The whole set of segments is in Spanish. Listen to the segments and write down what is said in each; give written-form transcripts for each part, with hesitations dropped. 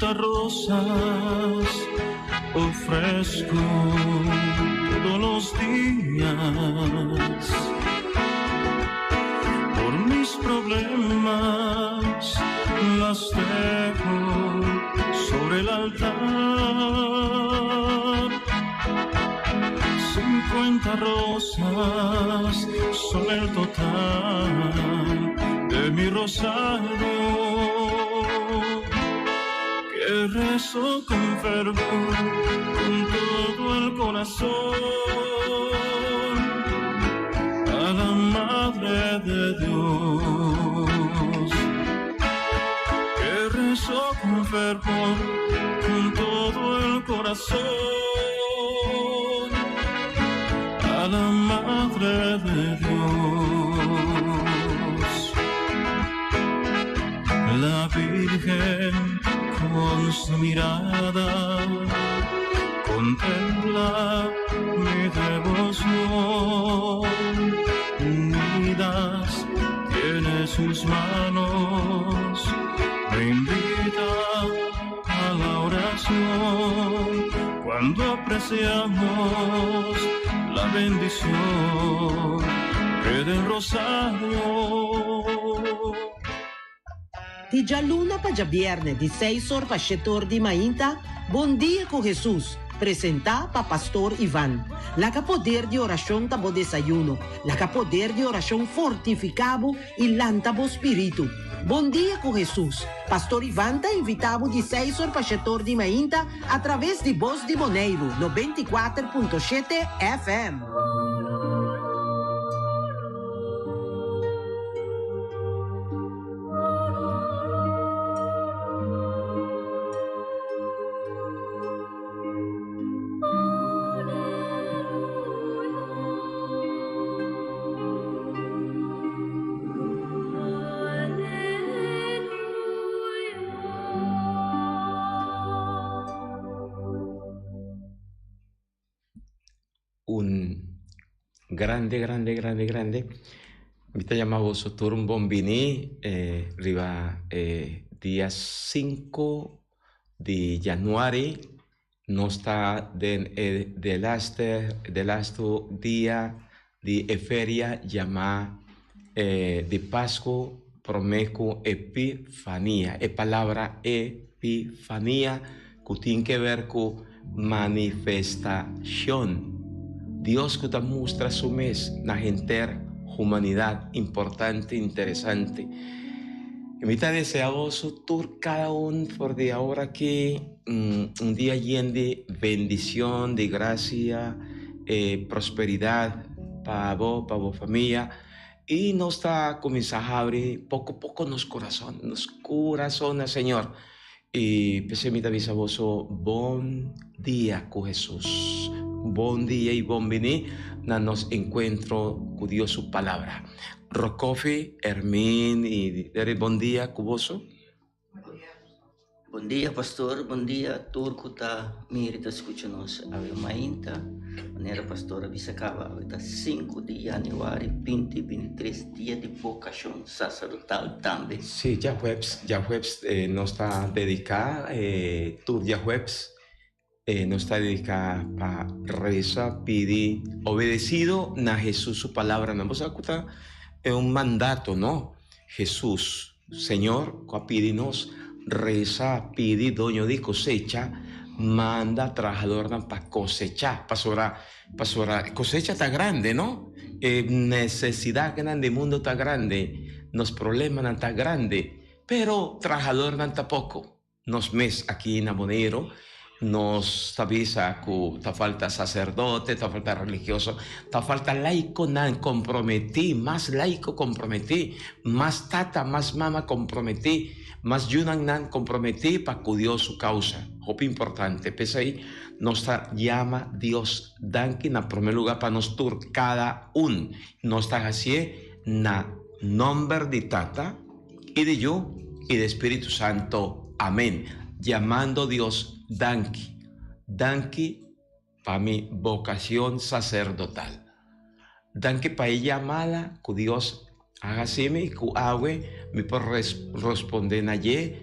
50 rosas ofrezco todos los días por mis problemas, las dejo sobre el altar. 50 rosas son el total de mi rosario, que rezo con fervor, con todo el corazón, a la Madre de Dios. Que rezo con fervor, con todo el corazón, a la Madre de Dios. La Virgen con su mirada contempla mi devoción. Unidas tiene sus manos, me invita a la oración. Cuando apreciamos la bendición que del rosario. Di già luna pa già vierne, di 6 ore pa 7 ore di mainta, buon dia con Jesus, presenta pa Pastor Ivan. La ca poder di oración tabo desayuno, la ca poder di oración fortificabo il lantabo spiritu. Buon dia con Jesus. Pastor Ivan ta invitavo di 6 ore pa 7 ore di mainta através di Voz di Moneiro, 94.7 FM. Un grande. Mi chiamavo Sottorum Bombini, arriva dia 5 di Januari, nostra dell'altro dia di feria chiamata di Pascua, promeco Epifania, e palabra Epifania que tiene que ver con manifestación. Dios que te muestra su mes, la gente, humanidad importante, interesante. Y me está deseoso tour cada uno por de ahora que un día lleno de bendición, de gracia, prosperidad para vos familia. Y nos está comenzando a abrir poco a poco nos corazones, Señor. Y pues me está deseoso, buen día con Jesús. Buen día y buen venir a nos encuentro con Dios su palabra. Rocofi, Hermín y buen día, Cuboso. Bom dia, pastor. Bom dia, turco tá mirita escutando-nos. Ave mainta, maneira pastora Bisacaba, tá 5 de januário, 2023, dia de vocação sacerdotal também. Sí, ya jueves nos está dedicada, tu ya jueves nos está dedicada para rezar, pedir, obedecido a Jesús su palabra. No vamos a escuchar un mandato, ¿no? Jesús, Señor, pídinos reza, pide, doño de cosecha, manda trabajador para cosechar, pasora, cosecha está grande, ¿no? Necesidad grande, mundo está grande, los problemas no está grande, pero trabajador no está poco. Nos mes aquí en Abonero, nos avisa que está falta sacerdote, está falta religioso, está falta laico, nan comprometí, más laico comprometí, más tata, más mama comprometí, más yunan nan comprometí para que Dios su causa. Hope importante, pese ahí, nos llama Dios, danki en primer lugar para nos tur cada un, nos está así, na nombre de tata, y de yo, y de Espíritu Santo, amén. Llamando Dios, Danki para mi vocación sacerdotal. Danki para ella llamada, que Dios haga así, que agüe, me por responder allí,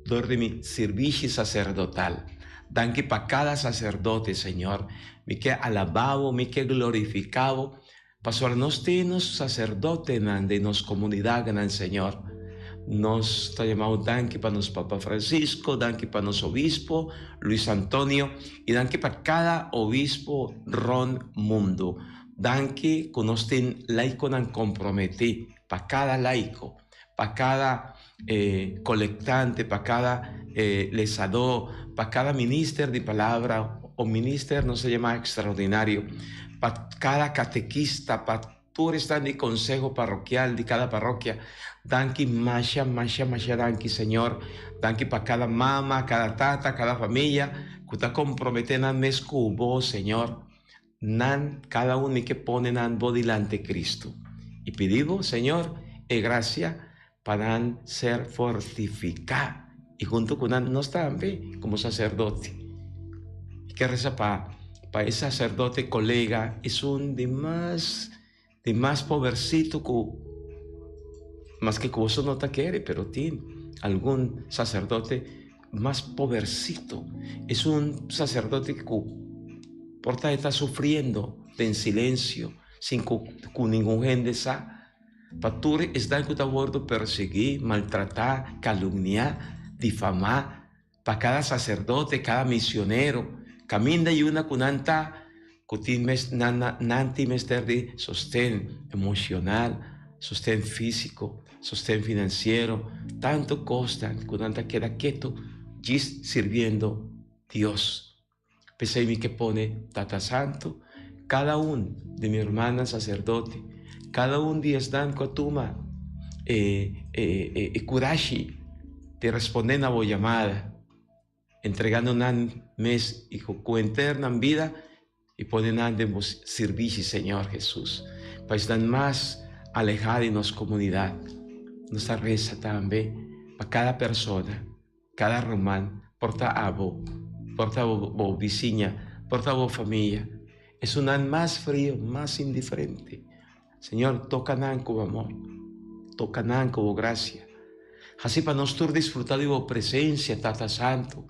de mi servicio sacerdotal. Danke para cada sacerdote, Señor. Me que alabado, me que glorificado. Pastor, nos tenemos sacerdote de nos comunidad, gran Señor. Nos está llamado danke para nos Papa Francisco, danke para nos obispo Luis Antonio y danke para cada obispo ron mundo. Danke que nos ten laico nan comprometi, para cada laico, para cada colectante, para cada lesador, para cada minister de palabra o minister no se llama extraordinario, para cada catequista, para tú estás de consejo parroquial de cada parroquia. Danke, masha, danke, Señor. Danke para cada mamá, cada tata, cada familia que está comprometida en mes con vos, Señor. Nan, cada uno que pone nan vos delante Cristo. Y pedimos, Señor, gracia para ser fortificado. Y junto con nos también como sacerdote. Y que reza para ese sacerdote colega, es un de más pobrecito que más que vos no te quiere, pero tiene algún sacerdote más pobrecito. Es un sacerdote que por está sufriendo en silencio, sin que ningún gente sabe. Para tú estar que te abordo perseguir, maltratar, calumniar, difamar. Para cada sacerdote, cada misionero, camina y una cunanta que tiene nanti mester de sostén emocional, sostén físico, sostén financiero, tanto costan, cunanta queda quieto, gis sirviendo Dios. Pensé mi que pone Tata Santo, cada uno de mi hermana sacerdote, cada un día están con tuma, curashi, te responden a vos llamada, entregando un mes y coenterna en vida y ponen a vos servicio, Señor Jesús, para estar más alejados de nuestra comunidad. Nuestra reza también para cada persona, cada román, porta a vos vecina, porta a vos familia. Es un año más frío, más indiferente. Señor, toca nan con amor, toca nan con gracia. Así para nosotros disfrutar de vos presencia, Tata Santo,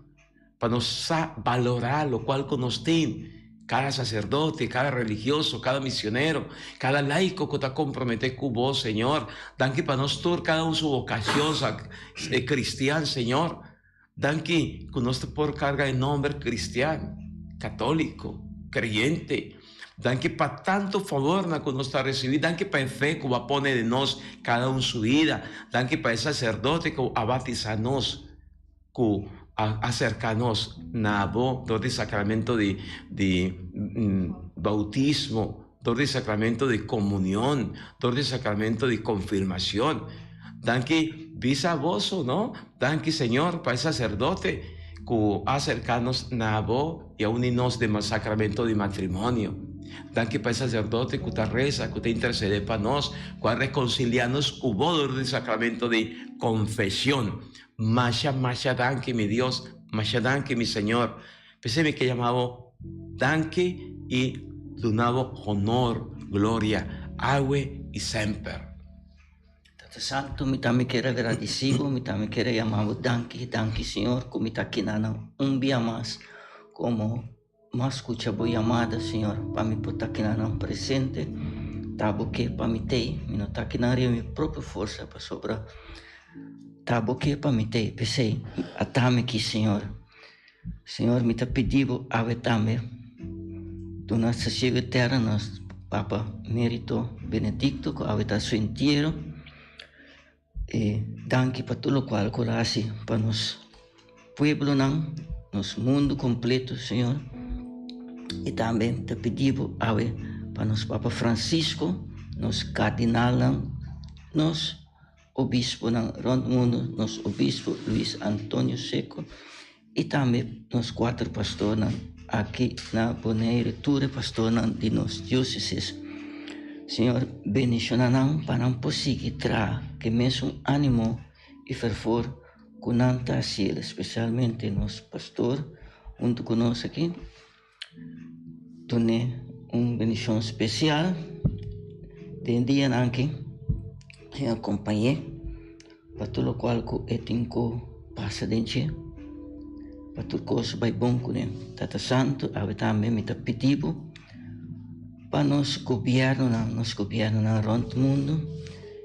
para nos valorar lo cual que nos tiene. Cada sacerdote, cada religioso, cada misionero, cada laico que está comprometido con vos, Señor. Dan que para nosotros cada uno su vocación cristiana, Señor. Dan que nos por carga de nombre cristiano, católico, creyente. Dan que para tanto favor que nos está recibiendo, dan que para el fe que va a poner de nos cada uno su vida. Dan que para el sacerdote que va a bautizarnos, que acercarnos nabo, todo el sacramento de bautismo, todo el sacramento de comunión, todo el sacramento de confirmación. Dan que visa vos, ¿no? Dan que Señor, para el sacerdote, que acercarnos nabo y unirnos de sacramento de matrimonio. Dan que para el sacerdote que te reza, que te intercede para nos, que reconciliarnos con vos del sacramento de confesión. Masha, danke, mi Dios, masha, danke, mi Señor. Pensé que llamaba danke y donaba honor, gloria, agüe y semper. Tata Santo, mi también quiero agradecido, mi también quiero llamar danke, Señor, como está aquí un día más, como más escucha voy llamada, Señor, para mí por estar aquí presente, tabo que para mí te, mi no está aquí mi propia fuerza para sobrar. Tabo que para mim te pensei atame aqui, Senhor. Senhor, me tá pedindo ave também. Do nosso chega terra nós Papa Mérito Benedicto que ave tá seu inteiro. E danke para tudo o qual colasse para nos pueblo não, nos mundo completo, Senhor. E também tá pedindo ave para nos Papa Francisco, nos cardinal não, nos obispo na rondo mundo, nos obispo Luis Antonio Seco e também nos 4 pastores aqui na Bonaire, tudo pastor de nos dioceses. Senhor, bendicionanam para não conseguir tra que mesmo ânimo e fervor com nanta cielo, especialmente nos pastor junto conosco aqui. Done bendição especial de dia aqui. Eu acompanhei para tudo o qual eu tenho passa dentro. Para tudo coisa vai bom com ele. Tata Santo, ave também me tá pedindo para nosso governo na rond mundo,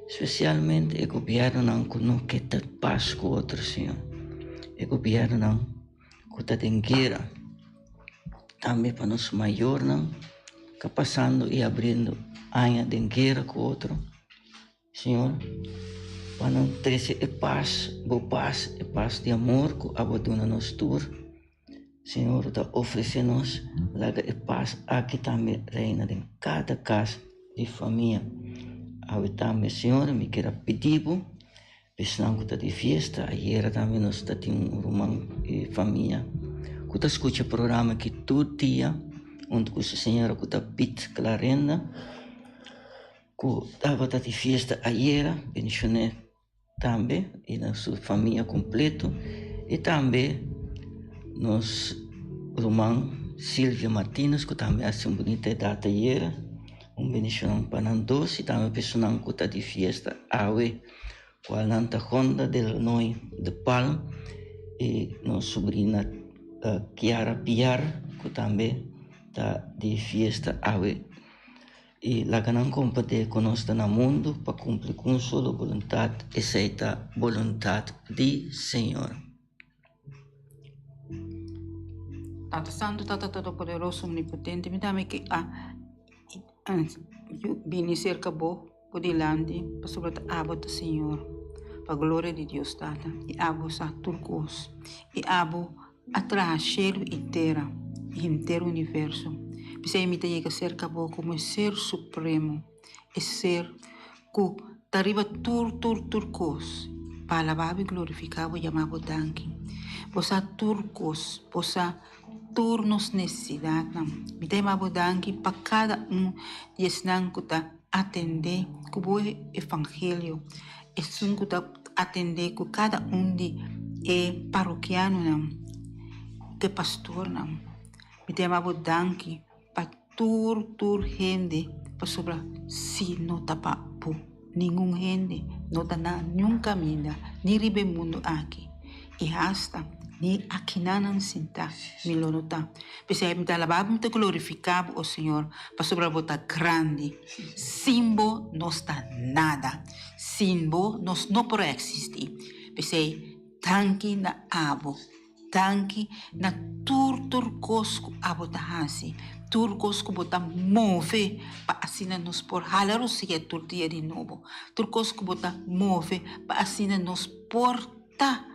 especialmente o governo não que não quer ter paz com outro, Senhor. O governo não que tá em guerra. Também para nosso maior não, que passando e abrindo área de guerra com outro, Senhor. Para não ter paz de amor que abandona nos tur. Senhor, está oferecendo-nos a paz aqui também reina em cada casa de família. Aí também, Senhor, me quero pedir, pensando que está de festa, ayer também nós temos uma família, que está escutando o programa que todo dia, onde o Senhor está pedindo clarenda, que estava de festa ayer, bendicionei também, e na sua família completa, e também nos irmãos Silvia Martínez, que também faz uma bonita data ayer, bendição para nós dois, e também pessoal que está de festa, awe, com a nanta Honda del Noi de Palma, e nossa sobrinha Chiara Piar, que também está de festa, awe. E lá que não compartilha conosco no mundo para cumprir com sua vontade, essa é a vontade do Senhor. Tata Santo, Tata Todo-Poderoso, Omnipotente, me dá-me que vini cerca bo, codilante, para sobre a abo do Senhor, para a glória de Deus, Tata, e abo sa turcos, e abo atrás, cheio inteira, e inteiro universo. Bisa imita llega cerca bo como ser supremo, e ser que arriba turcos, para alabar e glorificar o llamado danki. Posa turcos, posa turnos necessidade, me tem uma danki para cada de esnan que está atender com o evangelho, e sun que está atender com cada de paroquiano que pastor me tem uma danki para tur gente para sobre si não tapa po nenhum gente não tá na nenhum caminho nem ribe mundo aqui e hasta ni aqui não sinta milonota pensei me dá lavar me glorificar o Senhor para sobre bota grande símbolo não está nada símbolo não pode existir pensei tanque na abo tanque na turcosco abo da hasi turcosco bota move para assim nos por halar o dia turdia de novo turcosco bota move para assim nos porta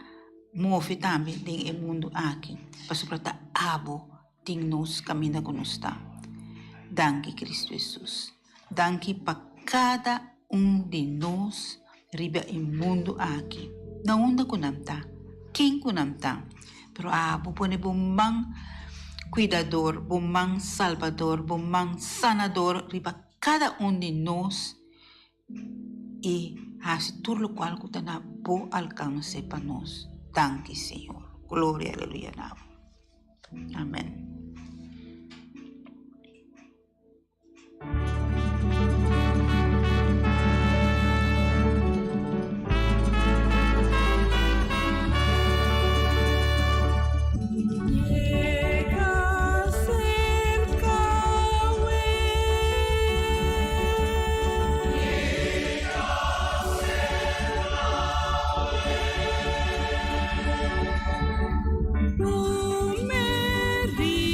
move também tem o mundo aqui para suportar abo tem nos caminha conosco danke Cristo Jesus danke para cada de nós riba o mundo aqui na onda kunamta quem kunamta pero abo pone bumang cuidador bumang salvador bumang sanador riba cada de nós e assim tudo o qual que na bo alcance para nós. Danke, Senhor. Glória, aleluia. Amém. Mary.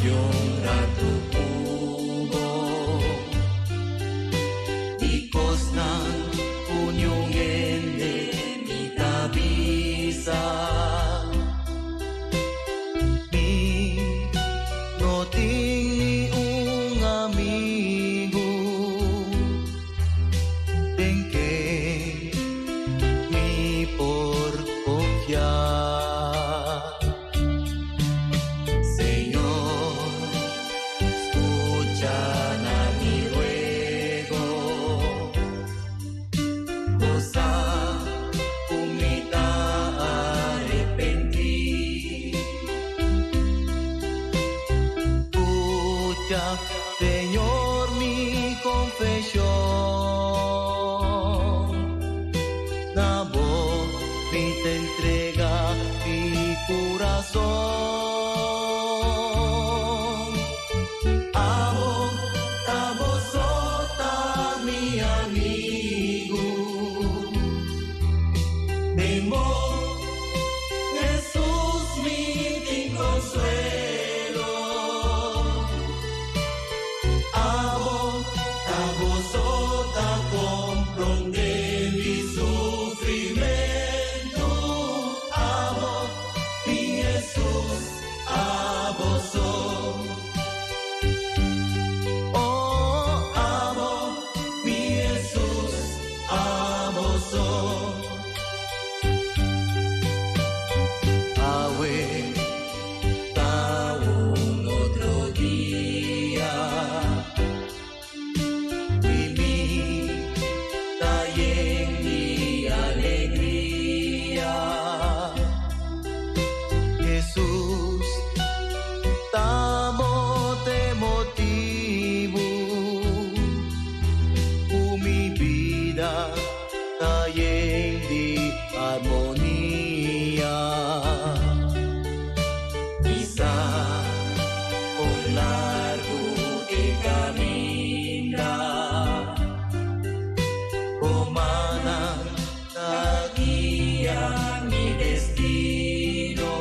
yung ratu kubo ikos ng unyong ende itabisa mi noting un amigo denke mi por confiar. Señor, escucha na mi ruego, cosa umita arrepentir. Escucha, Señor, mi confesión. Na voz mi te entrega mi corazón. Amo, amo sota mi amigo. Vemo, Jesús mi consuelo. Amo, amo sota comprende mi sufrimiento. Amo mi Jesús, amo soy. Oh, amo mi Jesús, amo soy. Awe, un otro día. Viví también mi alegría. Jesús, estamos de motivo. Mi vida también de armonía. Quizá un largo de camina, humana la guía mi destino.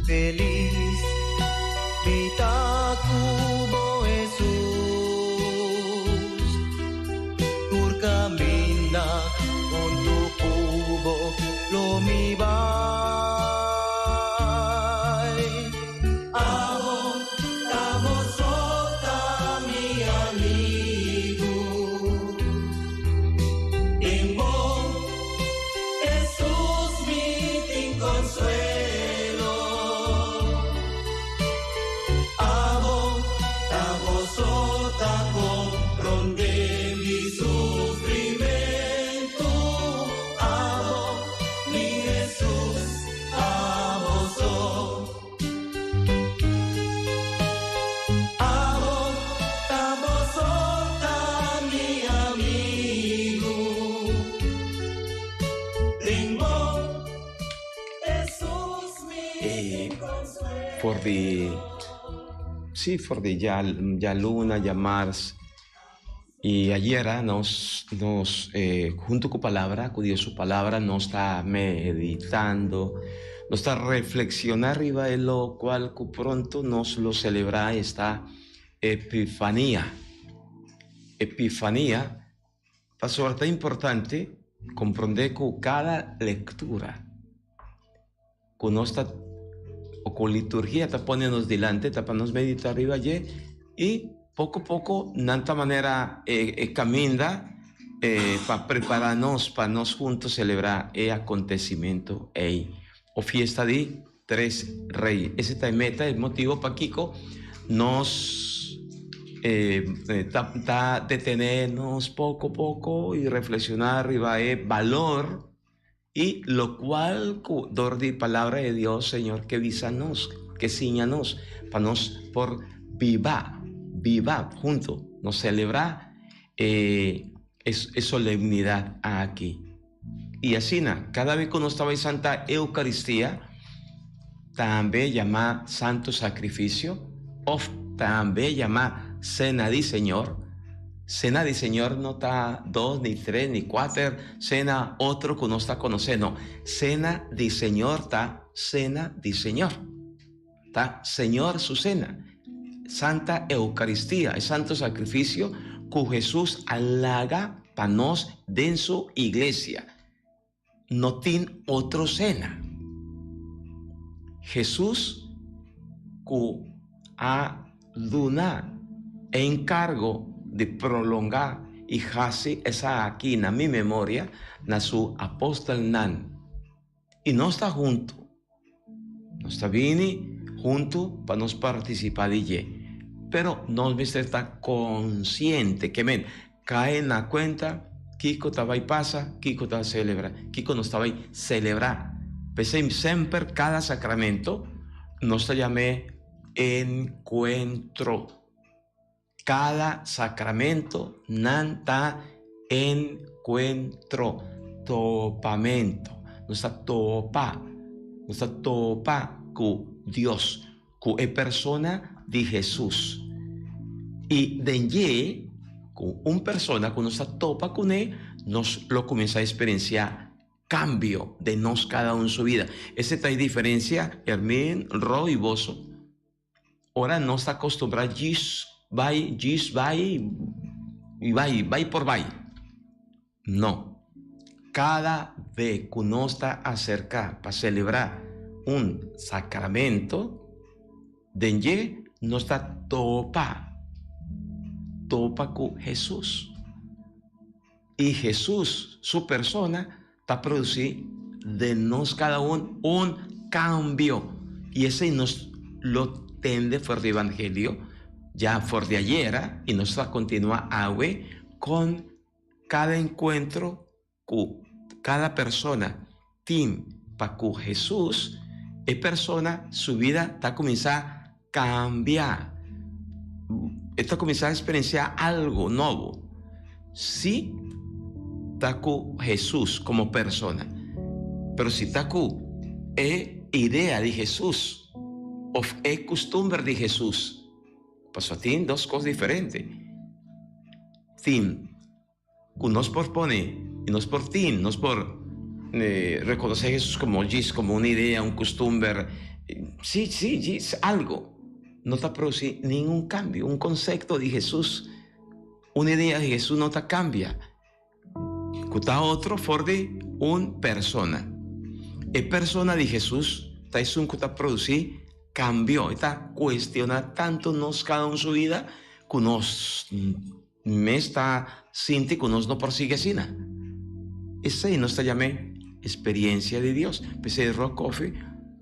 Feliz vida cubo Jesús, tu camina con tu cubo lo mi vai. Amo, amo sota mi amigo. Emo, Jesús mi consuelo. Amo, amo sota comprende mi sufrimiento. Amo mi Jesús, amo soy. Amo, amo sota mi amigo. Tengo Jesús mi consuelo. For the ya luna, ya Mars. Y ayer junto con palabra, con Dios su palabra, nos está meditando, nos está reflexionando arriba de lo cual pronto nos lo celebra esta Epifanía. Epifanía, pasó tan importante comprender que cada lectura, con nuestra o con liturgia, está poniéndonos delante, está para nos meditar arriba allí, y poco a poco, de esta manera, camina para prepararnos, para nos juntos celebrar el acontecimiento, o fiesta de Tres Reyes. Ese es el motivo para Kiko nos detenernos poco a poco y reflexionar arriba el valor y lo cual, dor de palabra de Dios, Señor, que visanos, que ciñanos, para nos por viva junto, nos celebrar es solemnidad aquí. Y así, cada vez que nos estaba en Santa Eucaristía, también llama Santo Sacrificio, o también llama Cena di Señor. Cena di Señor no está 2, ni 3, ni 4, cena otro que no está conociendo. Cena di Señor está Cena di Señor. está Señor su cena. Santa Eucaristía, el santo sacrificio que Jesús alaga para nos en su iglesia. No tiene otro cena. Jesús que a luna encargo de prolongar y hace esa aquí en mi memoria na su apóstol Nan. Y no está junto. No está bien junto para nos participar de ella. Pero no está consciente que cae en la cuenta, Kiko estaba ahí pasa, Kiko estaba celebra, Kiko no estaba ahí celebrar. Pensé siempre cada sacramento nos llamé encuentro. Cada sacramento nanta encuentro, topamento. No está topa con Dios, con la persona de Jesús. Y de allí, con una persona que nos topa con él, nos lo comienza a experienciar cambio de nos cada uno en su vida. Esa es la diferencia, Hermín, Ro y Bozo. Ahora no está acostumbrado a vai por vai. No. Cada vez que uno está acerca para celebrar un sacramento, de no está topa con Jesús. Y Jesús, su persona, está produciendo de nos cada uno un cambio. Y ese nos lo tende por el Evangelio, ya por de ayer, y nos continúa hoy con cada encuentro que cada persona tiene para con Jesús. Es persona, su vida está comenzando a cambiar. Está comenzando a experienciar algo nuevo. Sí, está con Jesús como persona. Pero si está con idea de Jesús, o costumbre de Jesús, pues tiene dos cosas diferentes. Tiene que nos propone, y nos por ti, nos por reconocer a Jesús como una idea, un costumbre. Sí, algo. No está produciendo ningún cambio. Un concepto de Jesús, una idea de Jesús no te cambia. Está otro for de una persona. Es persona de Jesús, está un que está produciendo cambio, está cuestionando tanto nos cada uno su vida que nos me está sintiendo que nos no persigue así. Esa no está llamé experiencia de Dios. Pese de Rock Coffee,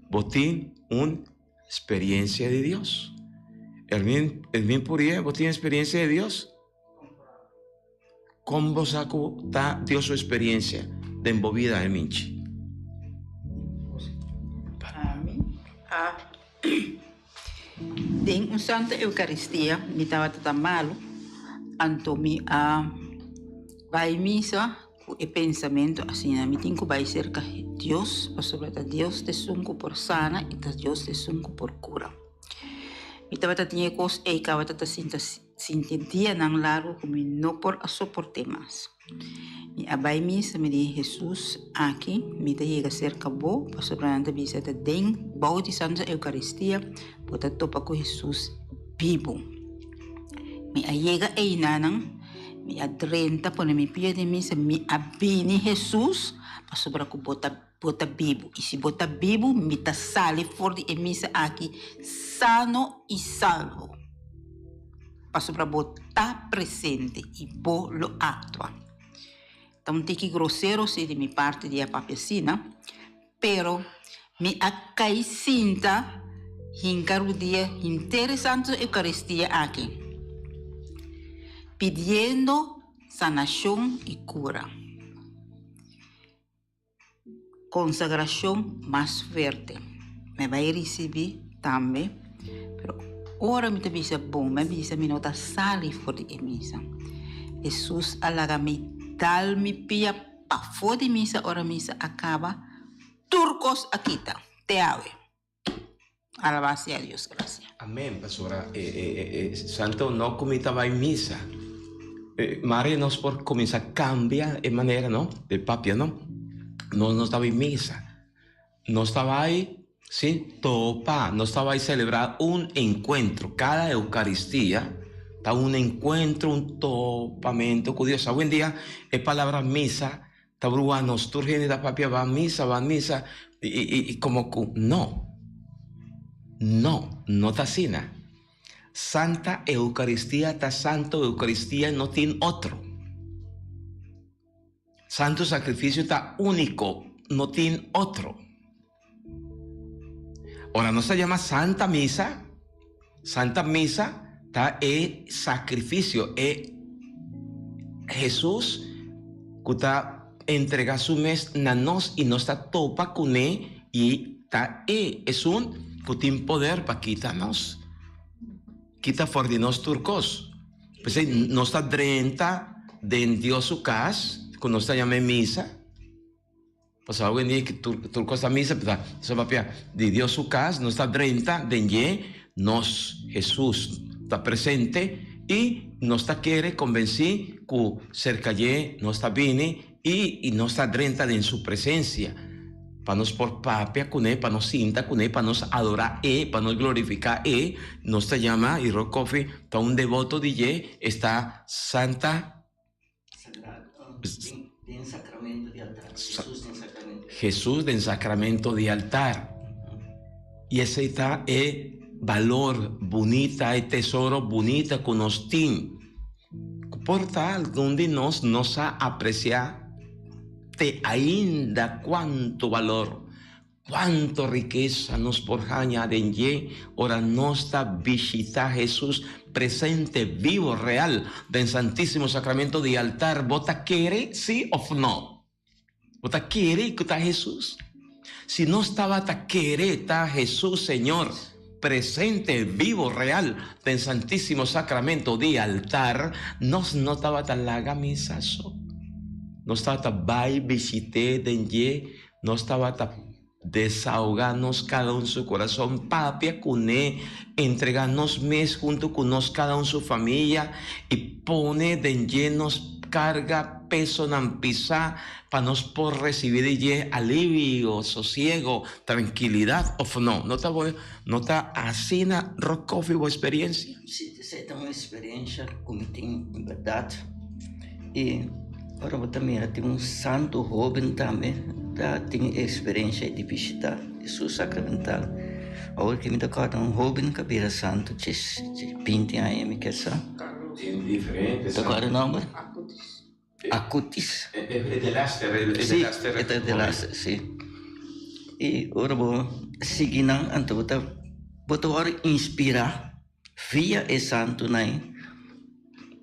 botín una experiencia de Dios. El bien puría, botín experiencia de Dios. ¿Cómo vos está Dios su experiencia de envolvida en Minchi? Den un Santa Eucaristía, mi estaba tan malo, anto mi vai misa, el pensamiento así, mi tengo vai cerca de Dios, o sobre todo Dios te sunco por sana y Dios te sunco por cura. Mi estaba tenía cosas y acaba de sentir tan largo como no por soportar más. Mi abai misa me dice Jesús aquí, me te llega cerca bo, para sobre visita den, bauti Santa Eucaristía, para topa con Jesús vivo. Me llega e inanan, me adrenta pone mi pie de misa, me abini Jesús, para sobre que bota vivo. Y si bota vivo, me ta sale for de misa aquí, sano y salvo. Para sobre bota presente y bo lo actua. Então, tem que grosseiro ser de minha parte de a papecina, pero me acaicinta hincar o dia interessante Eucaristia aqui, pedindo sanação e cura, consagração mais forte. Me vai receber também, pero ora me tabisa bom, me bisa me nota sali for de misa. Jesus alaga-me tal mi pia pa fode misa, ora misa acaba, turcos aquita, te ave. Alabase a Dios, gracias. Amén, pastora. Santo no comita va en misa. María nos por comienza cambia en manera, ¿no? De papia, ¿no? No estaba en misa. No estaba ahí ¿sí? Topa, no estaba ahí celebrar un encuentro. Cada Eucaristía está un encuentro, un topamento con Dios. Hoy en día es palabra misa, está bruanos, turgen da papia, va a misa, y como que no está así. Santa Eucaristía está santo, Eucaristía no tiene otro. Santo sacrificio está único, no tiene otro. Ahora no se llama Santa Misa. Santa Misa está sacrificio. Jesús que está entrega su mes nanos y no está topa con y está es un que tiene poder para quitarnos. Quita fuera de nos turcos. Pues no está drenta de Dios su casa, que no está llamando misa. Pues hoy en día que turco está misa, pues eso va de Dios su casa, no está drenta de nos Jesús está presente y no está quiere convencer que cerca de no está bien y no está drenta de en su presencia. Para nos por papia con él, para nos cinta con él, para nos adorar para nos glorificar nos te llama y Rocofi está un devoto de está Santa En sacramento de altar. Jesús en sacramento. Jesús en sacramento de altar. Y ese está valor bonita, tesoro bonita con nos tiene. Por tal, donde nos a apreciar te ainda cuánto valor, cuánto riqueza nos porjaña de ora nostra visita Jesús presente, vivo, real, del Santísimo Sacramento de altar. ¿Vota quiere, sí o no? ¿Vota quiere que está Jesús? Si no estaba ta quiere, está Jesús, Señor, presente, vivo, real, del Santísimo Sacramento de altar, no estaba tan larga misa. No estaba tan bai visité de no estaba tan desahogarnos cada uno su corazón, papia cuné, entregarnos mes junto con nos cada uno su familia y pone de nos carga, peso, nampisa, para nos por recibir de alivio, sosiego, tranquilidad, o no está así na Rocofi o experiencia. Sí, essa é uma experiência como tem em verdade. E agora eu também tenho um santo jovem também, tem experiência de visitar Jesus sacramental. Agora que me toca um jovem que vira santo de 20 anos, que é só. Diferente. Toca o nome? Acutis. É de Laster. Sim, é de Laster, sim. E agora vou seguir, então vou agora inspirar via e santo, né?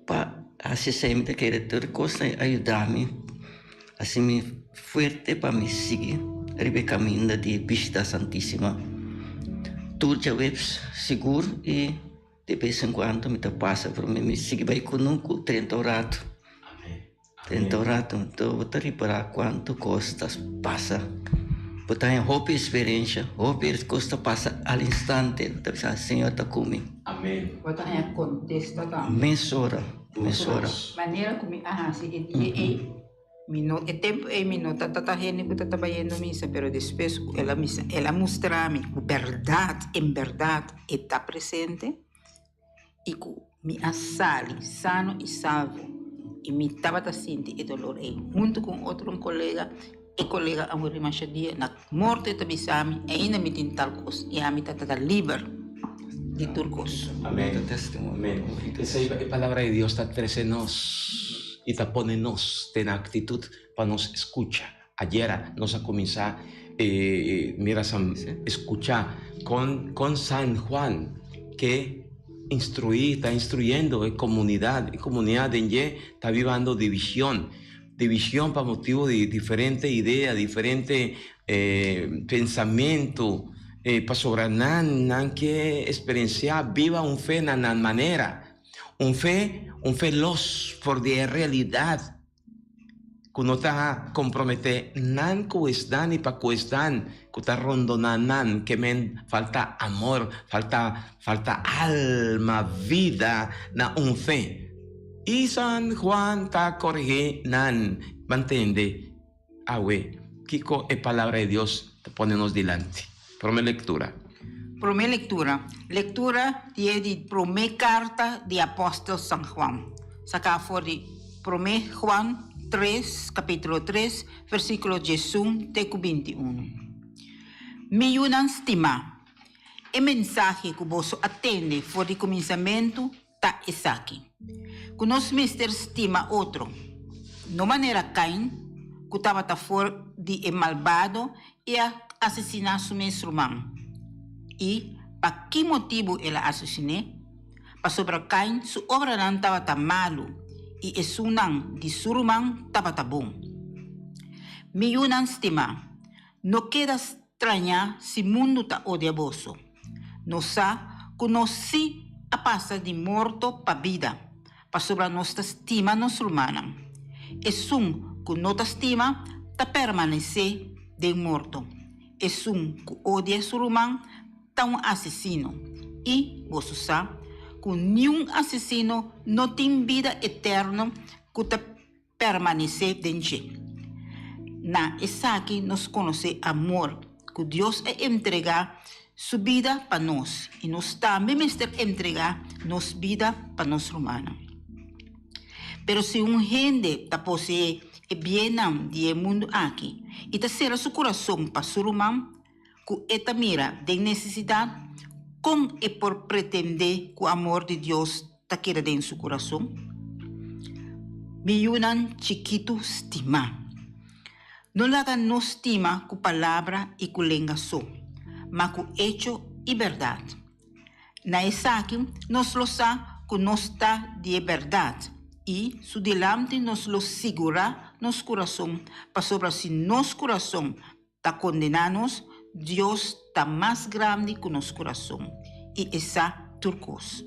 Para assim sempre querer ter coisa ajudar-me, assim me forte para me seguir, o caminho de vista santíssima. Tudo já é seguro e de vez em quando me passa para me seguir vai conosco 30 horas. 30 horas, então vou reparar quanto custa passa. Vou ter uma experiência, custa passa al instante, o Senhor está comigo. Amém. Vou ter uma contesta também. Mesura. Maneira como minuto, tempo minuto, tata gente que está trabalhando missa, pero depois ela mostra-me que verdade, em verdade, está presente e que me assale sano e salvo e me estava sentindo e dolor junto com outro colega e colega a morrer mais dia na morte de bisami ainda me tem tal coisa e a mim está livre de turcos. Amén. Amén. Esa palabra de Dios está tresenos y está ponenos en actitud para nos escuchar. Ayer nos ha comenzado escuchar con San Juan que está instruyendo en comunidad en está viviendo división para motivo de diferente idea, diferente pensamiento. Para sobrar nan que experienciar viva un fe nan manera un fe los por de realidad que no está compromete nan cuestan y pa cuestan que está rondonan que men falta amor, falta alma, vida na un fe y San Juan ta corrige nan mantende awe kiko palabra de Dios te ponemos delante. Prome lectura. Primeira lectura. Lectura de primeira carta de apóstolo San Juan. Saca for de 1 Juan 3, capítulo 3, versículo 18 até 21. Me unam estima. O mensagem que você atende for de começamento tá esse aqui. Que nós mister estima outro. No maneira Caim, que estava fora de malvado e assassinar seu mesmo irmão. E, para que motivo ela assassinou? Para sobre Caim, sua obra não estava malo e o sunang de seu irmão estava bom. Me unam estima, não queda estranha se o mundo está odioso. Não sabe que nós se a passa de morto para vida, para sobre nossa estima nossa humana. E que nossa estima está permanecer de morto. E que odia seu irmão está assassino. E você sabe que nenhum assassino não tem vida eterna que está permanecer dentro. Na essa aqui nós conhecemos amor, que Deus é entregar sua vida para nós. E nós também entregar nossa vida para nossa humana. Pero se gente está posee e bem de mundo aqui, e está ser seu coração para seu irmão, que esta mira de necessidade, como é por pretender que o amor de Deus está querendo em seu coração? Me unam chiquito estima. Não laga no estima com palavra e com língua só, mas com hecho e verdade. Na essa aqui, nós lo sabemos que nós está de verdade. E, su delante nos lo segura nos coração, para sobre si nos coração está condenados, Deus está mais grande que nos coração. E essa turcos.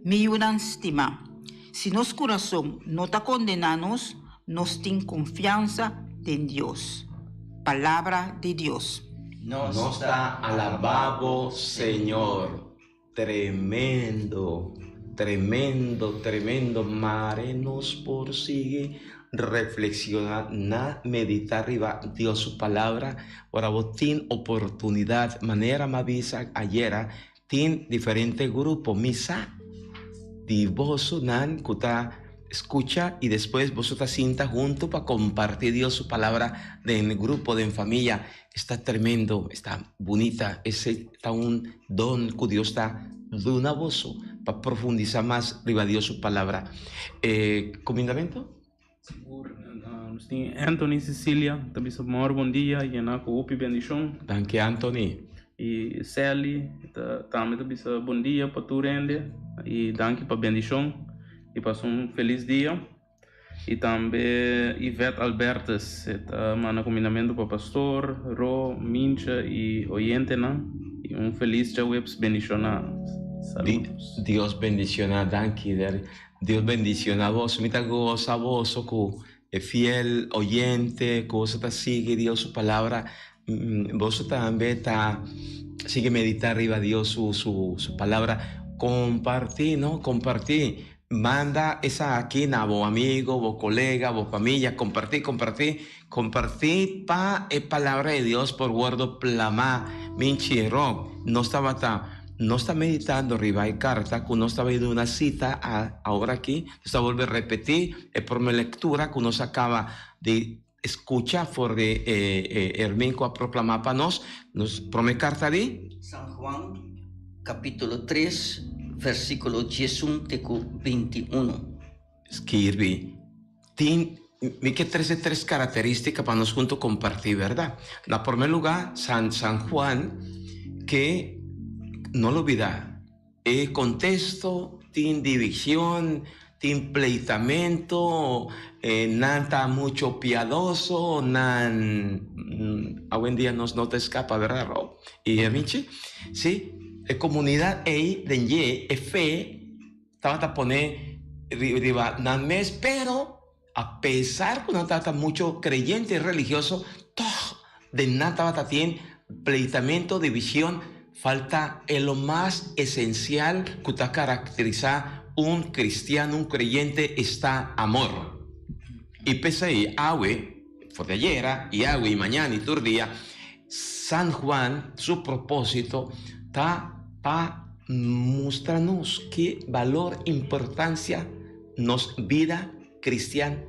Me unam estima. Se nos coração não está condenados, nós temos confiança em Deus. Palavra de Deus. Nos está alabado, Señor. Tremendo. Tremendo, tremendo. Mare nos persigue reflexionar, meditar arriba Dios su palabra. Ahora vos tienes oportunidad, manera me avisa ayer, tienes diferentes grupos, misa, y vos nan, kuta escucha y después vos te sientas junto para compartir Dios su palabra en el grupo, de en familia. Está tremendo, está bonita, ese está un don que Dios está dando a vos para profundizar más arriba Dios su palabra. ¿Comendamento? Nós temos Anthony Cecília, também seu maior bom dia, e na Coop bendição. Danke, Anthony. E Sally, também seu bom dia para tu rende, e danke para bendição, e para um feliz dia. E também Ivete Albertes, mana combinamento para pastor, Ro, Mincha e Oyentena, e feliz Jawebs bendição. Saludos. Dios bendiciona, danke. Dios bendiciona a vos. Mita goza a vos, que fiel oyente, que vos te sigue Dios su palabra. Vos también sigue meditar arriba Dios su palabra. Compartir, ¿no? Compartir. Manda esa aquí a vos amigo, vos colega, vos familia. Compartir pa palabra de Dios por guardo plama. Minchiro. No está meditando arriba de carta, que uno está viendo una cita ahora aquí, está vuelve a repetir, es por mi lectura que uno se acaba de escuchar por de Herminco a proclamar para nos promete carta de San Juan, capítulo 3, versículo 18 a 21. Escribe, me que tres características para nos juntos compartir, ¿verdad? En primer lugar, San Juan, que no lo olvida, el contexto, tiene división, tiene pleitamento, nada mucho piadoso, hoy en día no te escapa, ¿verdad, Rob? Y Michi, sí, la comunidad ahí de fe, estaba a poner arriba, mes, pero a pesar que no estaba mucho creyente y religioso, todo de nada tiene pleitamento, división. Falta lo más esencial que te caracteriza un cristiano, un creyente, está amor. Y pese ahí, agua, por de ayer, y agua, y mañana, y todo el día, San Juan, su propósito, está para mostrarnos qué valor, importancia nos vida cristiana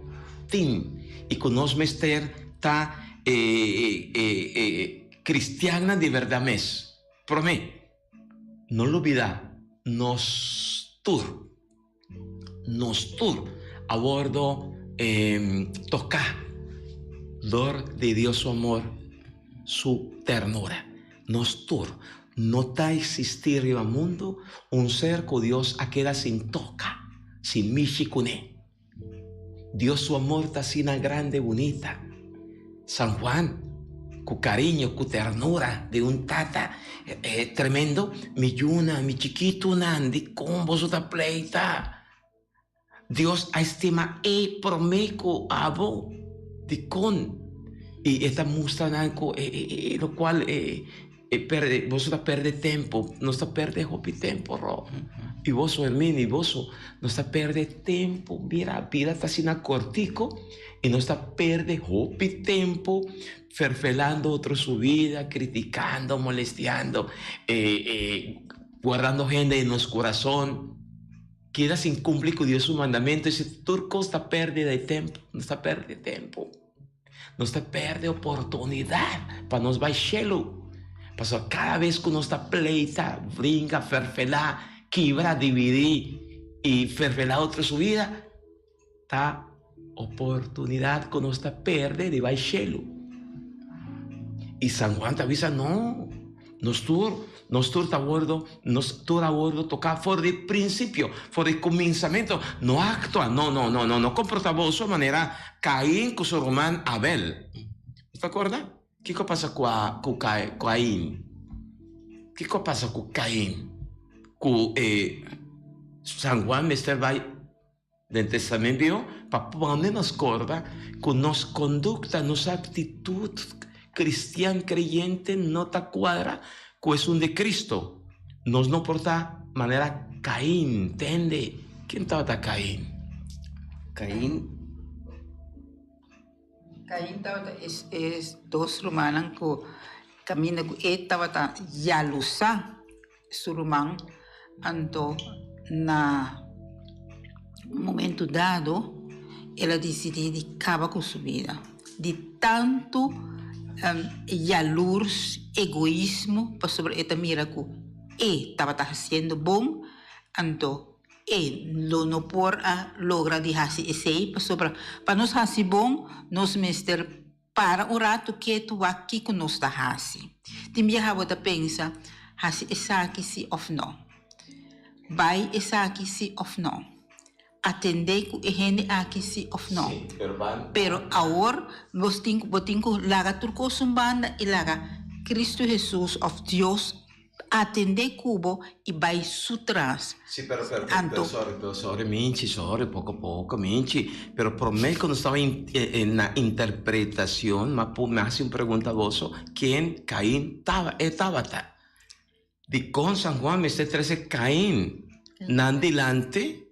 tiene. Y con nos mester está cristiana de verdad mes. Promé, no lo olvida, nos tur a bordo toca Lord de Dios su amor, su ternura. Nos tur no está existir en el mundo un ser que Dios a queda sin toca, sin michicune. Dios su amor está así grande, bonita. San Juan, con cariño, con ternura de un tata tremendo, mi yuna, mi chiquito nandi, con vos otra pleita. Dios a estima promeco abo de con y esta mostrando lo cual vos perde tiempo, no está perde hopi tiempo, ro. Y vos hermano, y vos no está perde tiempo, mira, vida está sin cortico y no está perde hopi tiempo ferfelando otro su vida, criticando, molestando, guardando gente en nuestro corazón. Queda sin cumplir con Dios su mandamiento. Ese turco está pérdida de tiempo, no está perde tiempo, no está perde oportunidad para nos baixelo. Pasó cada vez que uno está pleita, brinca, ferfelá, quibra, dividir y ferfelá otra su vida, está oportunidad que uno está perde de baixelo. Y San Juan te avisa, no, nos tur a bordo toca for de principio, for de comenzamiento, no actúa, no comporta vos de manera Caín con su hermano Abel. ¿Te acuerdas? ¿Qué pasa con Caín? ¿Qué pasa con Caín? Con San Juan Mester va del testamento para ponernos corda con nos conducta, nos actitud cristiano creyente no te cuadra con es un de Cristo. Nos no porta manera Caín, ¿entiende? ¿Quién estaba Caín? Caín es dos romanos que caminan que estaba yalusa su román anto na momento dado ela decidiu de acabar com sua vida de tanto yalurs, egoísmo, para sobre esta mira que estaba haciendo bom, anto lo no por a logra de hacer esse para sobre para nos hacer bom, nos mester para o rato que tu aqui com nos da hace. Timbia hava da pensa, hace essa aqui se of não. Vai essa aqui se of não. Atender que gente aqui se of não. Pero agora vos tenho laga turco sumbanda e laga Cristo Jesus of Deus atender cubo e vai sutras. Sì, però sorry, minci, poco, minci. Pero prometo que no estaba en la interpretación, me hace una pregunta a vos, ¿quién Caín estaba? De con San Juan, me 13 Caín, nan delante.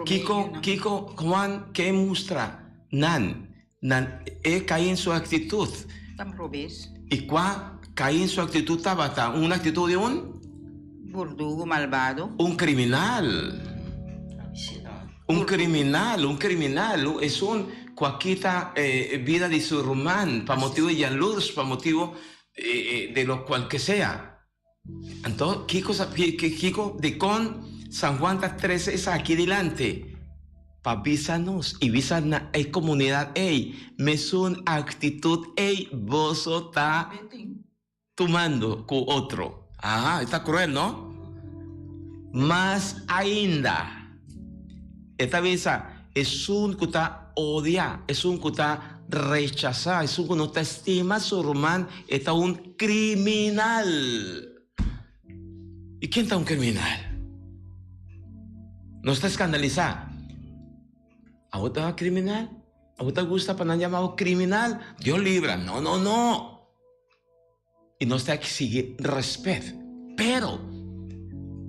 Kiko, Juan, ¿qué muestra? Nan, Caín su actitud. ¿Y cuál Caín su actitud estaba? ¿Una actitud de un? Verdugo malvado. Un criminal. Un criminal. Es un cualquiera vida de su román, para motivo de luz, para motivo de lo cual que sea. Entonces, Kiko de con San Juan 13 es aquí delante. Para avisarnos y avisar a la comunidad, me es una actitud, vos está tomando con otro. Está cruel, ¿no? Más ainda, esta vez es un que está odia, es un que está rechazado, es un que no está estima su román, está un criminal. ¿Y quién está un criminal? No está escandalizado. ¿A vos te criminal? ¿A vos te gusta para no llamado criminal? Dios libra. No. Y no está exigir respeto. Pero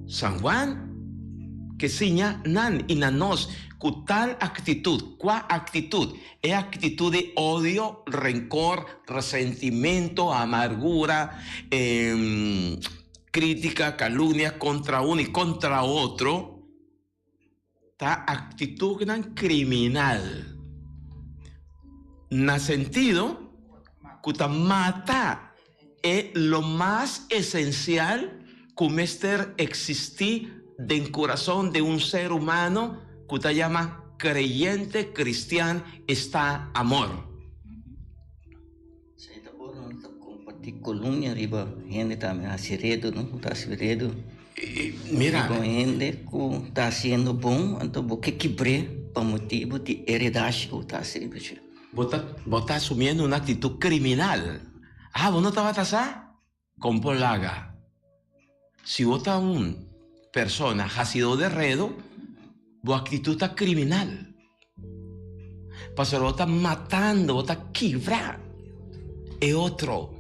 San Juan, que siña nan y nanos con tal actitud. ¿Cuál actitud? Es actitud de odio, rencor, resentimiento, amargura, crítica, calumnia contra uno y contra otro. Esta actitud criminal. Na sentido que mata es lo más esencial como existir del corazón de un ser humano que te llama creyente, cristiano, está amor. Saya tak boleh untuk kompati kolumnya riba gente também asiredo, não tá asiredo. Mira, Com gente que tá sendo bom, então porque quebrei para motivo de heredade que tá asiredo. vos estás asumiendo una actitud criminal. Ah, vos no te vas a tasar con polaga. Si vos estás una persona ha sido de redo, vos actitud está criminal. Pastor, vos estás matando, vos estás quebrando. Es otro.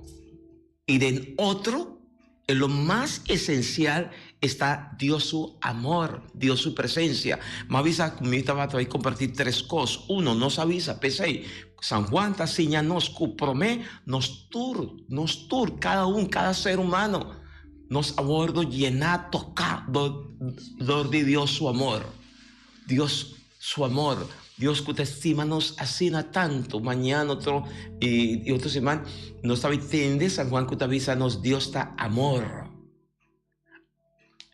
Y de otro, en lo más esencial está Dios su amor, Dios su presencia. Me avisa, me estaba a compartir tres cosas. Uno, nos avisa, pensé, San Juan está enseñándonos que promete, nos tur, cada ser humano, nos abordo llenar, tocar, de Dios su amor. Dios su amor. Dios que te estima nos asina tanto. Mañana otro y otra semana nos está entendiendo San Juan que te avisa nos Dios está amor.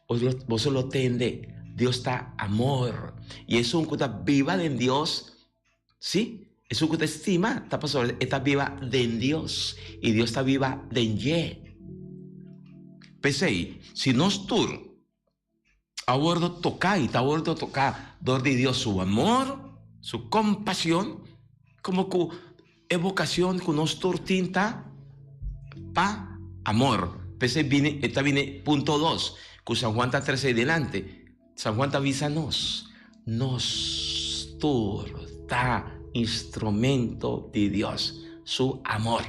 Vos lo entiendes. Dios está amor. Y es un que está viva en Dios. ¿Sí? Es un que te estima. Está pasando. Está viva en Dios. Y Dios está viva en Ye. Pensé, si nos tur abordo tocar y te abordo tocar de Dios su amor, su compasión, como que evocación que nos tinta pa amor. Pensé, esta viene punto 2, que San Juan está 13 delante. San Juan te avisa nos turta instrumento de Dios, su amor.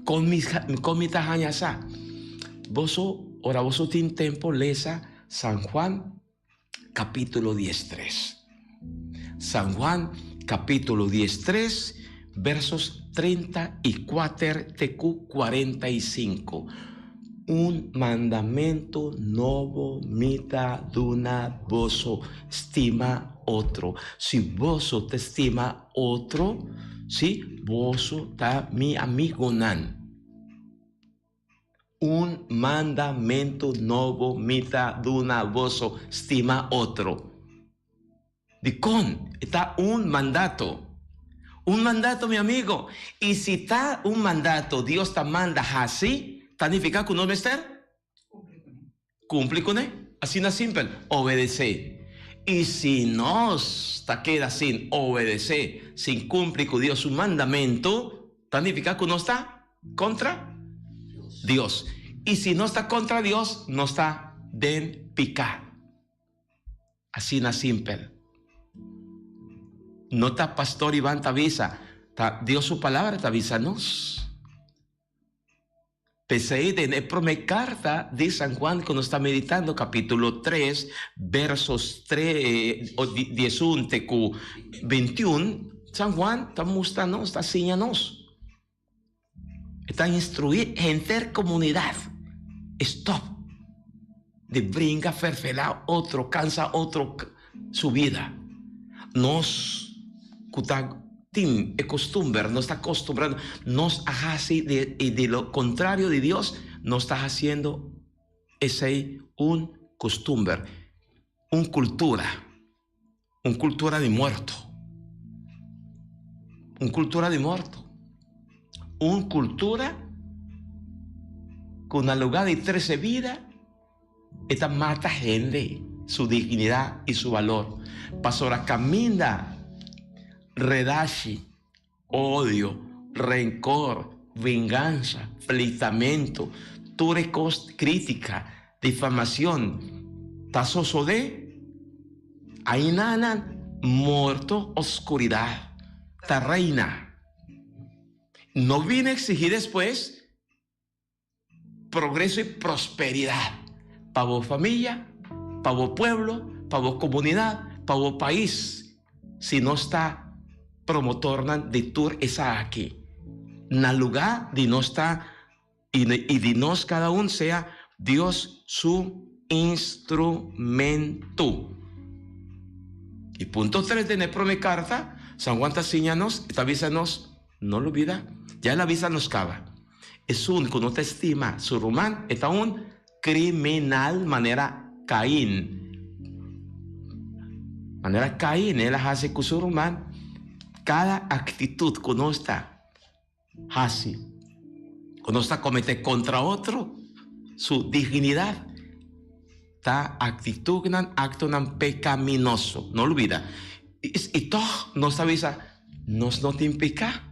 Con mi tajañasa, ahora vos tiene tiempo, lesa San Juan capítulo 10:3. San Juan capítulo 10:3, versos 34 TQ 45. Un mandamento nuevo mita duna voso estima otro. Si voso te estima otro, si voso ta mi amigo nan. Un mandamento nuevo mita duna voso estima otro. De con está un mandato. Un mandato, mi amigo. Y si está un mandato, Dios te manda así, significa que no me estar. Cumple con él. Así es simple. Obedecer. Y si nos te queda sin obedecer, sin cumplir con Dios su mandamento, significa que no está contra Dios. Y si no está contra Dios, no está den picar. Así es simple. No está pastor Iván te avisa, Dios su palabra te avisa nos. Pensé en la primera carta de San Juan que nos está meditando, capítulo 3, versos 3, 11, 21. San Juan está mostrando, está enseñándonos. Está instruir gente comunidad. Stop. De brinca, ferfelar otro, cansa otro su vida. Nos es costumbre, no está acostumbrando, nos hace de lo contrario de Dios, nos está haciendo ese un costumbre, un cultura de muerto, una cultura con el lugar de 13 vidas, esta mata gente, su dignidad y su valor. Pasora camina. Redashi, odio, rencor, venganza, fleitamento, crítica, difamación, tazoso de, ainanan, muerto, oscuridad, ta reina. No viene a exigir después progreso y prosperidad para vos familia, para el pueblo, para la comunidad, para el país, si no está promotor de tour esa aquí. En el lugar de no está y de nos cada uno sea Dios su instrumento. Y punto 3 de la carta, San Juan Tassiñanos, esta visa nos, no lo olvida, ya la visa nos cava. Es un que no te estima su román, está un criminal manera Caín. Manera Caín, él hace con su román, cada actitud que no está, hace, cuando está comete contra otro, su dignidad, está actitud, acto pecaminoso, no olvida. Y todo nos avisa, nos no te implica.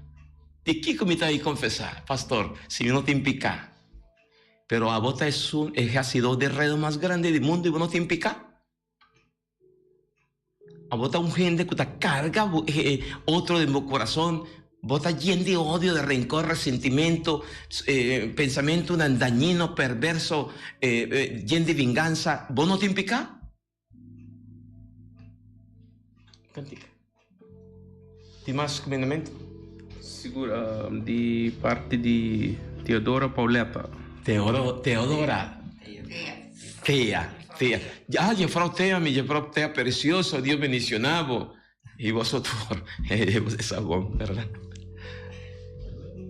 ¿De qué comita ahí confesar, pastor, si no te implica? Pero a vos es un ejército de redo más grande del mundo y vos no te implica. A vos un gente que te carga otro de mi corazón. Vos estás lleno de odio, de rencor, resentimiento, pensamiento dañino, perverso, lleno de venganza. ¿Vos no te implica? ¿Tienes más comentamento? Segura, de parte de Teodora Pauleta. Teodora. Tea. Ya, yo frau Tea, mi frau Tea precioso, Dios bendicionado. Y vosotros, esa bomba, ¿verdad?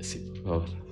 Sí, por favor.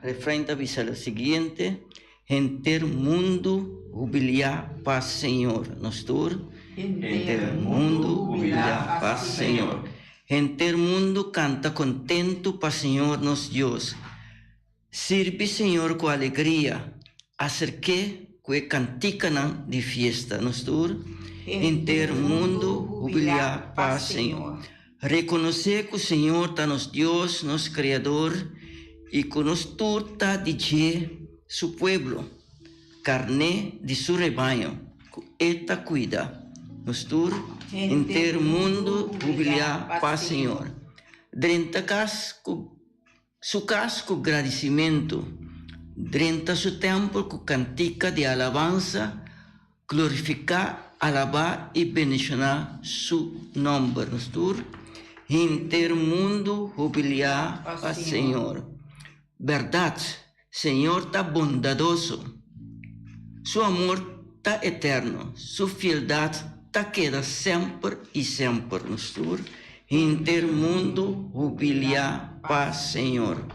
Refrenda avisa lo siguiente: enter mundo jubilia paz Señor. Nostur, enter mundo jubilia paz Señor. Enter mundo canta contento paz Señor nos Dios. Sirve Señor con alegría, acerque que cantican de fiesta. Nostur, enter mundo jubilia paz Señor. Reconocer que o Senhor está nos Dios, nos Criador, y con nos torta de su pueblo, carne de su rebaño, que Él cuida. Nos tur, enter mundo, jubilia paz Senhor. Drenta su casco agradecimiento, drenta su templo con cantica de alabanza, glorificar, alabar y bendicionar su nombre. Nos tur, enter mundo, jubilia paz Senhor. Verdad, Señor está bondadoso, su amor está eterno, su fieldad está queda siempre y siempre. Nostur, inter mundo jubilia paz Señor.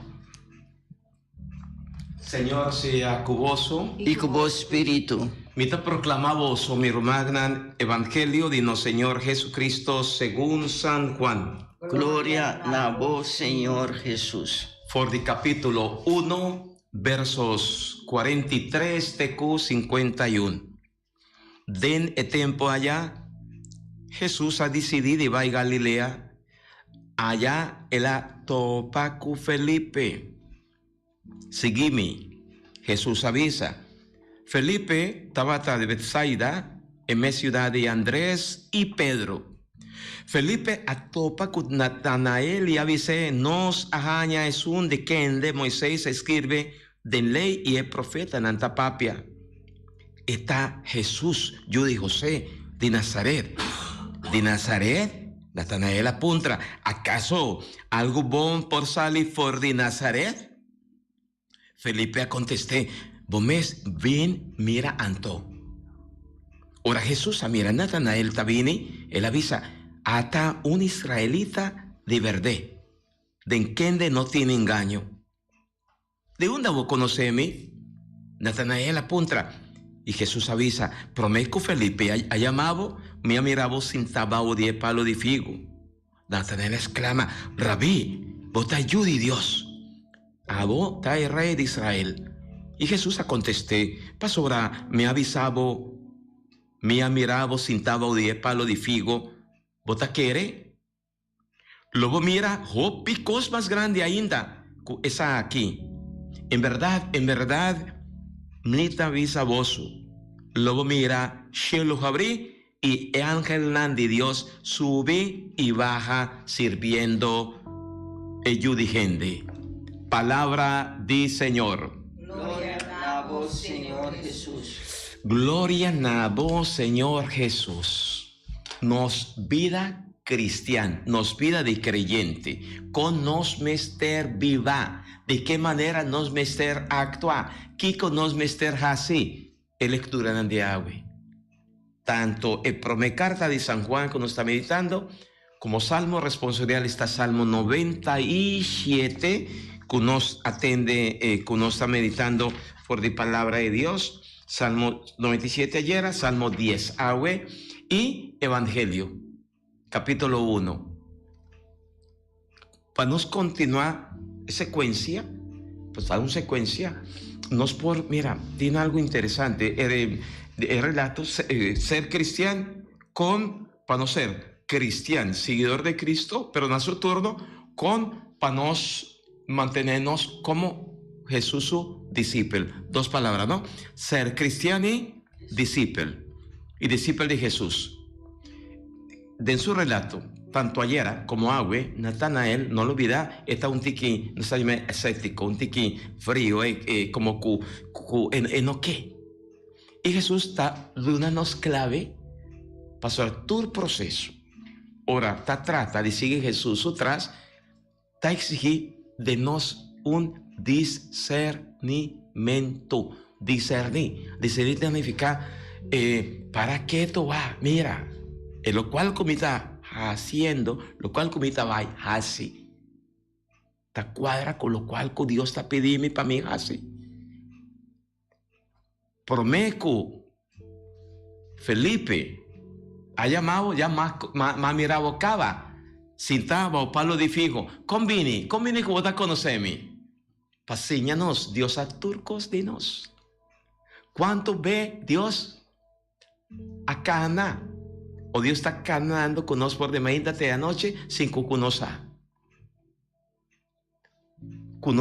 Señor sea cuboso Y con vos espíritu. Mita proclamamos o mi magnan evangelio de nuestro Señor Jesucristo según San Juan. Gloria a vos, Señor Jesús. For the capítulo 1, versos 43 TQ 51. Den el tiempo allá, Jesús ha decidido ir a Galilea. Allá él topa con Felipe. Seguime, Jesús avisa. Felipe estaba de Bethsaida, en la ciudad de Andrés y Pedro. Felipe atopa con Natanael y avise, nos ajaña es un de quien de Moisés escribe de ley y el profeta en Antapapia. Está Jesús, yo de José, de Nazaret. ¿De Nazaret? Natanael apunta, ¿acaso algo bon por salir por de Nazaret? Felipe contesté, Bomés, ven, mira anto. Ahora Jesús mira Natanael tabini, él avisa, hasta un israelita de verdad, de quien no tiene engaño. ¿De dónde vos conoceme? Natanael apunta, Y Jesús avisa, prometo Felipe, ha llamado, me ha mirado sin tabaco 10 palos de figo. Natanael exclama, Rabí, vos te ayude Dios. A vos te rey de Israel. Y Jesús contesté, pastora, me ha avisado, me ha mirado sin tabaco 10 palos de figo. ¿Vos te quiere? Luego mira, picos más grande ainda, esa aquí. En verdad, me te avisa vos. Luego mira, cielo abrí y el ángel de Dios sube y baja sirviendo y gente. Palabra del Señor. Gloria a vos, Señor Jesús. Gloria a vos, Señor Jesús. Nos vida cristiana, nos vida de creyente, con nos mester viva. ¿De qué manera nos mester actuar? ¿Qué con nos mester así? Lectura de agua. Tanto el carta de San Juan que nos está meditando, como salmo responsorial está Salmo 97, que nos atende, que nos está meditando por la palabra de Dios. Salmo 97 ayer, Salmo 10 agua y Evangelio, capítulo 1. Para nos continuar secuencia, pues hay una secuencia, nos por, mira, tiene algo interesante, el relato, ser cristiano para no ser cristiano, seguidor de Cristo, pero en su turno, para nos mantenernos como Jesús su discípulo. Dos palabras, ¿no? Ser cristiano y discípulo de Jesús. De su relato, tanto ayer como hoy, Natanael, no lo olvida, está un tiqui, no está escéptico, un tiqui frío, como en qué. Y Jesús está dándonos clave para todo el proceso. Ahora, está trata de seguir Jesús atrás, está exigir de nos un discernimiento. Discernir significa, ¿para qué tú vas? Mira, lo cual comita haciendo, lo cual comita va así. Te cuadra con lo cual Dios está pidiendo para mí así. Promeco, Felipe, ha llamado ya más mirado cava, sintaba o palo de figo. Combine que vos te conoceme. Pasíñanos, Dios a turcos de nos. ¿Cuánto ve Dios a Cana? O Dios está caminando con nosotros por demanda de anoche sin que nos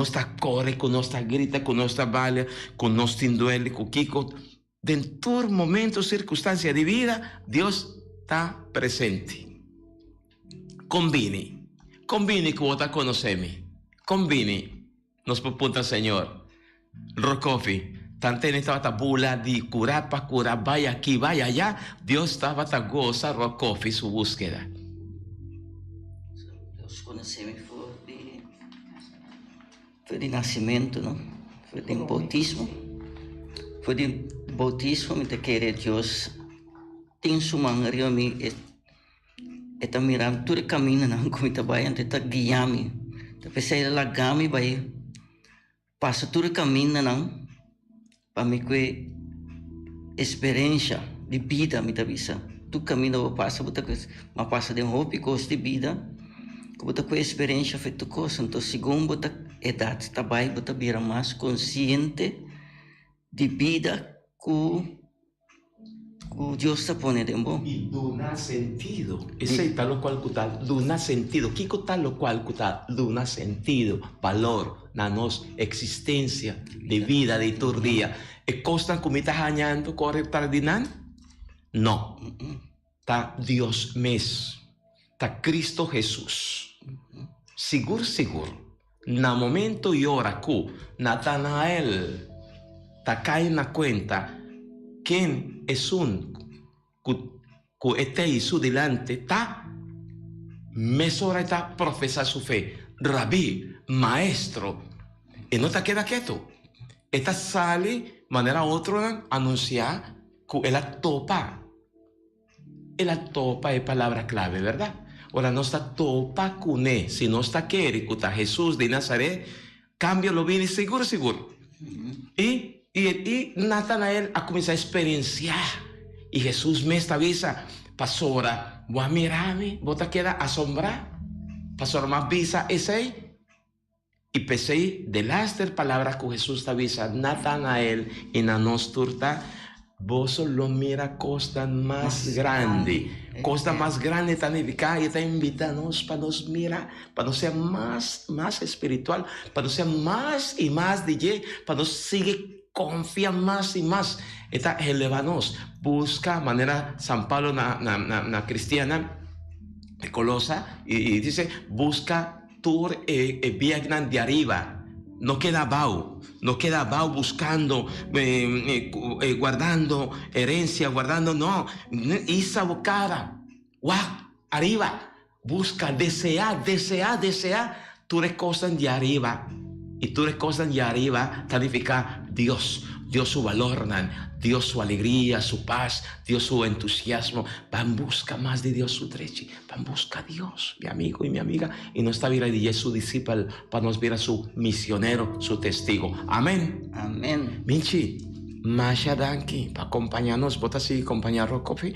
está corre, con nos está grita, con nos está vale, con nos duele, con Kiko. En todo momento, circunstancia de vida, Dios está presente. Combine que vos te conoceme. Combine, nos propunta Señor. Rocofi. Tante estaba tabula de curar para curar, vaya aquí, vaya allá. Dios estaba a goza, Rocofi, su búsqueda. Dios conoceme fue de nacimiento, ¿no? Fue de bautismo. Fue de bautismo, me te quiere Dios. Tiene su mano arriba a mí. Está mirando todo el camino, ¿no? Como está vayando, está guiando. Está pensando la gama y vaya. Pasa todo el camino, ¿no? Para mí que experiencia de vida me avisa. Tu caminho passa, mas passa de coisa de vida, que com experiência feito coisa. Então, segundo a idade está bem, você vira mais consciente de vida que Deus está ponendo em bom. E dona sentido. Esse é tal qual que dona sentido. Que tal qual que dona sentido, valor na nossa existência de vida de todo dia. E costa como está ganhando corre tardinan? Não. Tá Deus mesmo. Tá Cristo Jesus. Seguro. Na momento e hora que Natanael tá caindo na conta quem é que está aí delante, tá? Mesora está professar sua fé. Rabí, maestro. E não está queda quieto. Esta sale, maneira outra, anunciar que ela topa. Ela topa é palavra clave, verdade? Ora, não está topa com ele. Se não está querendo que está Jesus de Nazaré, cambia lo bem seguro. E Y Natanael ha comenzado a experienciar. Y Jesús me avisa, pastora, voy a mirarme, vos te quedas asombrado. Pastor, más visa ese. Y pensé de las palabras que Jesús te avisa, Natanael, y na nos turta, vos lo mira cosa más grande. Cosa más grande tan eficaz y te invitanos para nos mirar, para nos ser más espiritual, para nos ser más y más DJ, para nos seguir confía más y más. Está elevanos, busca manera San Pablo na cristiana de Colosa y dice busca tur viagnan de arriba. No queda abajo buscando, guardando herencia, guardando, no, esa bocada, arriba, busca, desea, tú eres cosas de arriba, y tú eres cosas de arriba, significa Dios su valor, Dios su alegría, su paz, Dios su entusiasmo, van busca más de Dios su trechi, van busca a Dios, mi amigo y mi amiga, y no está vida de su discípulo, para nos ver a su misionero, su testigo, amén. Amén. Minchi, Masha Danki, para acompañarnos, vota así, acompañar Rocofi,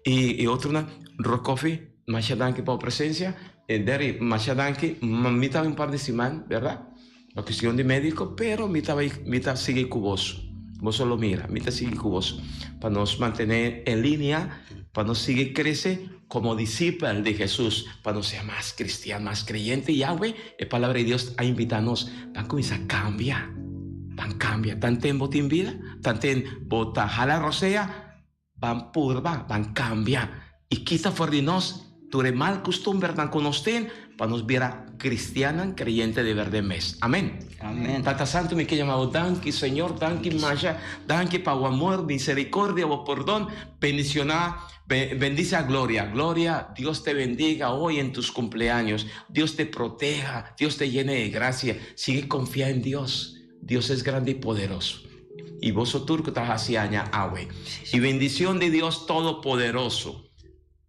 y otro, Rocofi, Masha Danki por presencia, Derry, Masha Danki, mitad un par de semanas, ¿verdad? La cuestión de médico, pero mitad sigue cuboso. Vos solo mira, mitad sigue cuboso. Para nos mantener en línea, para nos seguir crecer como discípulos de Jesús, para nos ser más cristianos, más creyentes. Yahweh, la palabra de Dios a invitarnos, van a comenzar a cambiar. Van a cambiar. Tanto en botín vida, tanto en bota jala rosea, van purba, van a cambiar. Y quita fuera de nos, tu mal costumbre tan conocen, para nos ver cristiana, creyente de verdad mes. Amén. Amén. Tata Santo, me que llamado danki, Señor, danki, Masha, danki para o amor, misericordia o perdón, bendice a Gloria. Gloria, Dios te bendiga hoy en tus cumpleaños. Dios te proteja, Dios te llene de gracia. Sigue confiando en Dios. Dios es grande y poderoso. Y vos turco estás hacia aña, Awe. Y bendición de Dios Todopoderoso,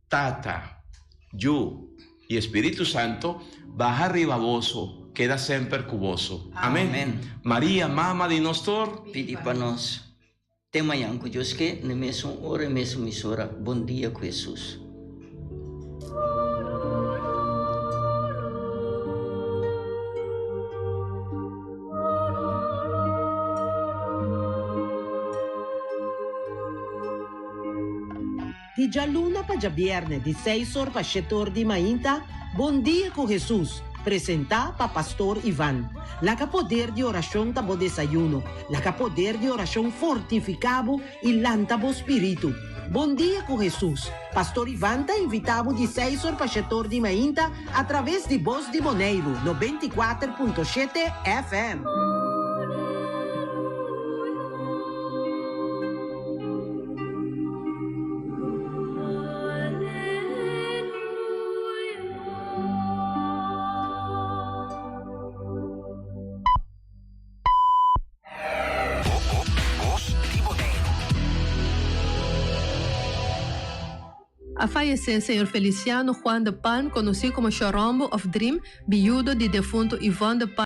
Tata, yo y Espíritu Santo, baja arriba voso, queda siempre cuboso. Amén. Amén. María, Mama de Nostor, Pedi para nós. Tema yang ku Deus que na mesma hora, mesma emissora. Bom dia com Jesus. Di già luna pa già vierne, di 6 ore pa 7 ore di mainta, Bom dia com Jesus, presentar pa Pastor Ivan. La que poder de oração tabo desayuno, la que poder de oração fortificado e lantabo espírito. Bom dia com Jesus. Pastor Ivan tá invitado de 6 horas para 7 horas de manhã através de Voz de Moneiro, 94.7 FM. A fallecer Senhor Feliciano Juan de Pan, conocido como Chorombo of Dream, viudo de defunto Ivan de Pan.